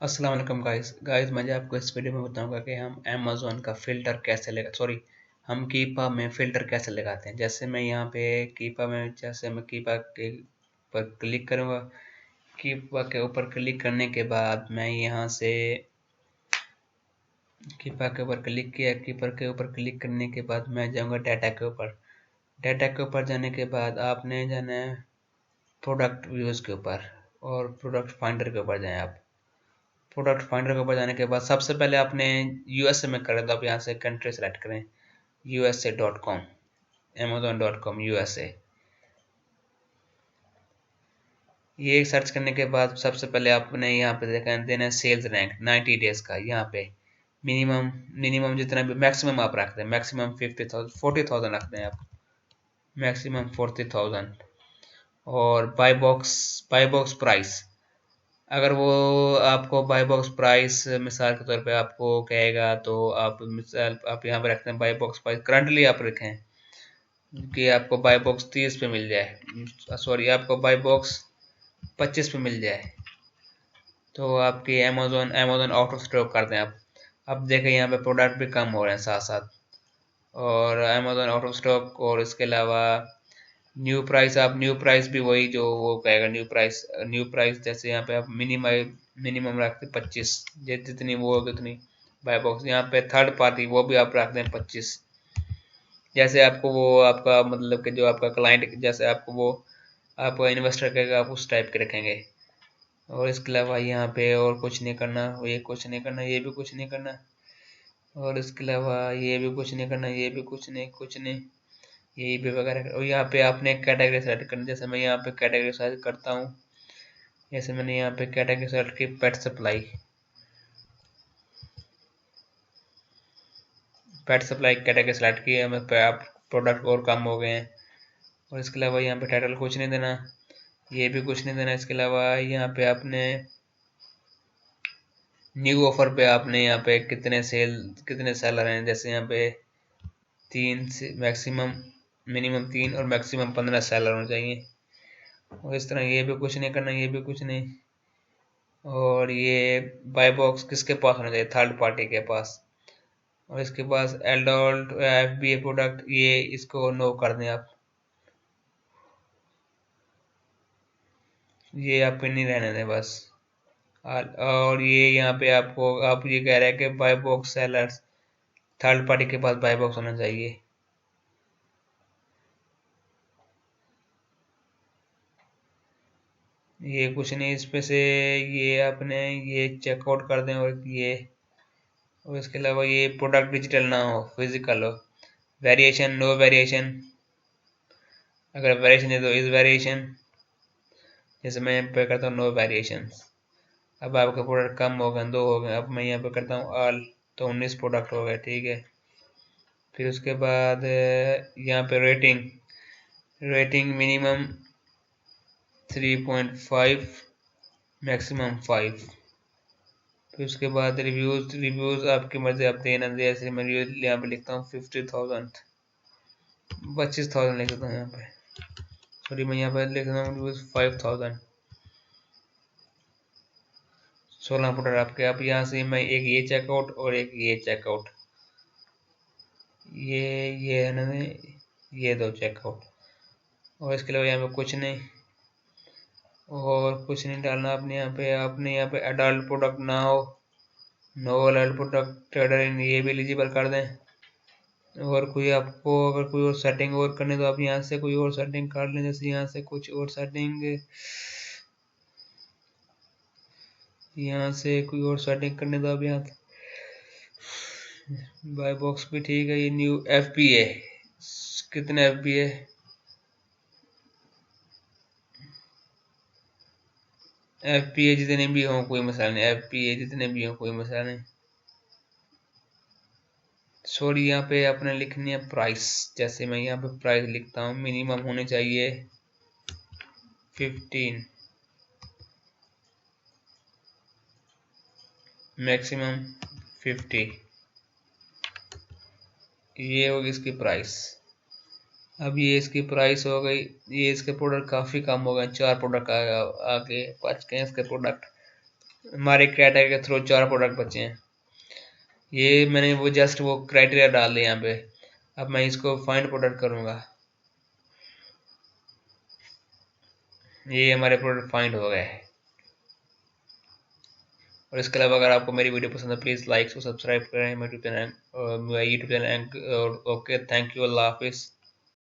अस्सलाम वालेकुम गाइस मैं आपको इस वीडियो में बताऊंगा कि हम अमेज़न का फ़िल्टर कैसे लगा सॉरी हम कीपा में फ़िल्टर कैसे लगाते हैं। जैसे मैं यहाँ पे कीपा में जैसे मैं कीपा के पर क्लिक करूँगा। कीपा के ऊपर क्लिक करने के बाद मैं यहाँ से कीपा के ऊपर क्लिक किया। कीपर के ऊपर क्लिक करने के बाद मैं जाऊँगा डाटा के ऊपर। डाटा के ऊपर जाने के बाद आपने जाना है प्रोडक्ट व्यूज़ के ऊपर और प्रोडक्ट फाइंडर के ऊपर जाएँ आप। प्रोडक्ट फाइंडर के ऊपर जाने के बाद सबसे पहले आपने यूएसए में करें तो आप यहाँ से कंट्री सेलेक्ट करें USA.com Amazon.com USA। ये सर्च करने के बाद सबसे पहले आपने यहाँ पे देना है सेल्स रैंक 90 डेज का। यहाँ पे मिनिमम मिनिमम जितना भी मैक्सिमम आप रख दें, मैक्सिमम 40,000 रख दें आप, मैक्सिमम 40,000। और बाय बॉक्स प्राइस, अगर वो आपको बाय बॉक्स प्राइस मिसाल के तौर पे आपको कहेगा तो आप मिसाल आप यहाँ पे रखते हैं बाय बॉक्स प्राइस करंटली आप रखें कि आपको बाय बॉक्स 30 पे मिल जाए, सॉरी आपको बाय बॉक्स 25 पे मिल जाए तो आपकी अमेजोन आउट ऑफ स्टॉक कर दें आप। अब देखें यहाँ पे प्रोडक्ट भी कम हो रहे हैं साथ साथ, और अमेजोन आउट ऑफ स्टॉक। और इसके अलावा न्यू प्राइस, आप न्यू प्राइस भी वही जो वो कहेगा न्यू प्राइस जैसे यहाँ पे आप मिनिमम रखते 25, जितनी वो होगी उतनी बाय बॉक्स। यहाँ पे थर्ड पार्टी वो भी आप रख दें 25, जैसे आपको वो आपका मतलब कि जो आपका क्लाइंट जैसे आपको वो आपका इन्वेस्टर कहेगा आप उस टाइप के रखेंगे। और इसके अलावा यहाँ पे और कुछ नहीं करना, ये कुछ नहीं करना, ये भी कुछ नहीं करना, और इसके अलावा ये भी कुछ नहीं करना, ये भी कुछ नहीं यही पे वगैरह। और यहाँ पे आपने कैटेगरी सेलेक्ट करनी, जैसे मैं यहाँ पे कैटेगरी सेलेक्ट करता हूँ। जैसे मैंने यहाँ पे कैटेगरी सेलेक्ट की पेट सप्लाई कैटेगरी सेलेक्ट की है। मैं आप प्रोडक्ट और कम हो गए हैं। और इसके अलावा यहाँ पे टाइटल कुछ नहीं देना, ये भी कुछ नहीं देना। इसके अलावा यहाँ पे आपने न्यू ऑफर पे आपने यहाँ पे कितने सेलर हैं, जैसे यहाँ पे 3 से मैक्सिमम मिनिमम 3 और मैक्सिमम 15 सेलर होने चाहिए। और इस तरह ये भी कुछ नहीं करना, ये भी कुछ नहीं। और ये बाय बॉक्स किसके पास होना चाहिए, थर्ड पार्टी के पास। और इसके पास एडल्ट FBA प्रोडक्ट, ये इसको नो कर दें आप, ये आप पे नहीं रहने दें बस। और ये यहाँ पे आपको आप ये कह रहे हैं कि buy box sellers third party के पास बाय बॉक्स होना चाहिए। ये कुछ नहीं इसमें से, ये आपने ये चेकआउट कर दें। और इसके अलावा ये प्रोडक्ट डिजिटल ना हो, फिजिकल हो। वेरिएशन, नो वेरिएशन, अगर वेरिएशन है तो इस वेरिएशन, जैसे मैं यहाँ पे करता हूँ नो वेरिएशन। अब आपके प्रोडक्ट कम हो गए, 2 हो गए। अब मैं यहाँ पे करता हूँ ऑल, तो 19 प्रोडक्ट हो गए, ठीक है। फिर उसके बाद यहाँ पे रेटिंग मिनिमम 3.5 मैक्सिमम 5। फिर उसके बाद रिव्यूज आपकी मर्जी, आप देना दे। जैसे मैं यहाँ पे लिखता हूँ 50,000, 25,000 लिख देता हूँ यहाँ पे, सॉरी मैं यहाँ पे लिख रहा हूँ रिव्यूज 5,000। 16 प्रोडक्ट आपके। अब यहाँ से मैं एक ये चेकआउट और एक ये चेकआउट, ये है ना, ये 2 चेकआउट। और इसके अलावा यहाँ पे कुछ नहीं, और कुछ नहीं डालना आपने यहाँ पे अडल्ट प्रोडक्ट ना हो, no adult product trader in, ये भी एलिजिबल कर दें। और कोई आपको अगर कोई और सेटिंग और करने, तो आप यहाँ से कोई और सेटिंग कर लें। जैसे यहाँ से कुछ और सेटिंग, यहाँ से कोई और सेटिंग करने दो। आप यहाँ बाय बॉक्स भी ठीक है। ये न्यू FBA, कितने FBA, FBA जितने भी हों कोई मसला नहीं, FBA जितने भी हों कोई मसला नहीं। सॉरी यहाँ पे आपने लिखनी है प्राइस। जैसे मैं यहाँ पे प्राइस लिखता हूँ, मिनिमम होने चाहिए 15, मैक्सिमम 50, ये होगी इसकी प्राइस। अब ये इसकी प्राइस हो गई। ये इसके प्रोडक्ट काफ़ी कम हो गए, 4 प्रोडक्ट आगे बच गए इसके प्रोडक्ट। हमारे क्राइटेरिया के थ्रू 4 प्रोडक्ट बचे हैं। ये मैंने वो जस्ट वो क्राइटेरिया डाल दिया यहाँ पे। अब मैं इसको फाइंड प्रोडक्ट करूँगा, ये हमारे प्रोडक्ट फाइंड हो गए। और इसके अलावा अगर आपको मेरी वीडियो पसंद है प्लीज़ लाइक और सब्सक्राइब करें मेरे YouTube channel. Okay, thank you, अल्लाह हाफिज़।